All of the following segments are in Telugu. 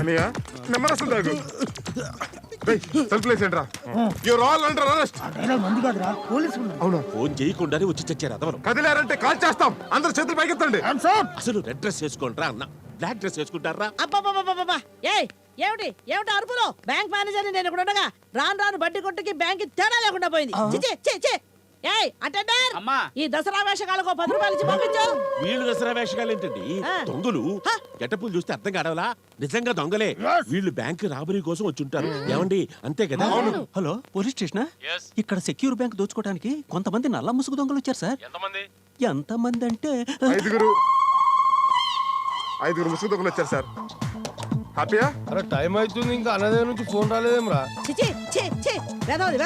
అనియా నెమ్మరసం తాగు తలుపులేసేంట్రా యూర్ ఆల్ అండర్ అరెస్ట్. అవునా? ఫోన్ చేయకుండానే వచ్చి చచ్చారు అదవరు. కదిలారంటే కాల్ చేస్తాం. అందరు చేతులు పైకెత్తండి. అసలు రెడ్ డ్రెస్ వేసుకుంటారా అన్న బ్లాక్ డ్రెస్ వేసుకుంటారా? అబ్బా ఏమిటి ఏమిటి అరుపులో? బ్యాంక్ మేనేజర్ నేను ఇక్కడ ఉండగా రాను బడ్డీ కొట్టుకి బ్యాంక్ తేడా లేకుండా పోయింది. ఏయ్ అటెండర్, ఈ దసరా వేషగాళ్ళకు 10 రూపాయలు ఇచ్చి పంపించు. వీళ్ళు దసరా వేషగాలు ఏంటండి? దొంగలు. గెటప్పులు చూస్తే అర్థం కాడవలా? నిజంగా దొంగలే. వీళ్ళు బ్యాంక్ రాబరీ కోసం వచ్చి ఉంటారు. ఏమండి అంతే కదా? హలో, పోలీస్ స్టేషనా? ఇక్కడ సెక్యూర్ బ్యాంక్ దోచుకోవడానికి కొంతమంది నల్ల ముసుగు దొంగలు వచ్చారు సార్. ఎంతమంది అంటే ఐదుగురు ముసుగు దొంగలు వచ్చారు సార్. హ్యాపీయా? అరే టైం అవుతుంది, ఇంకా అన్నదే నుంచి ఫోన్ రాలేదేమ్రా? వెధవది.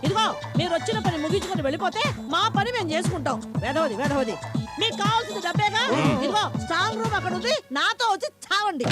ఇదిగో మీరు వచ్చిన పని ముగించుకొని వెళ్ళిపోతే మా పని మేము చేసుకుంటాం. వెధవది. మీకు కావాల్సింది డబ్బేగా. ఇదిగో స్ట్రాంగ్ రూమ్ అక్కడ ఉంది, నాతో వచ్చి చావండి.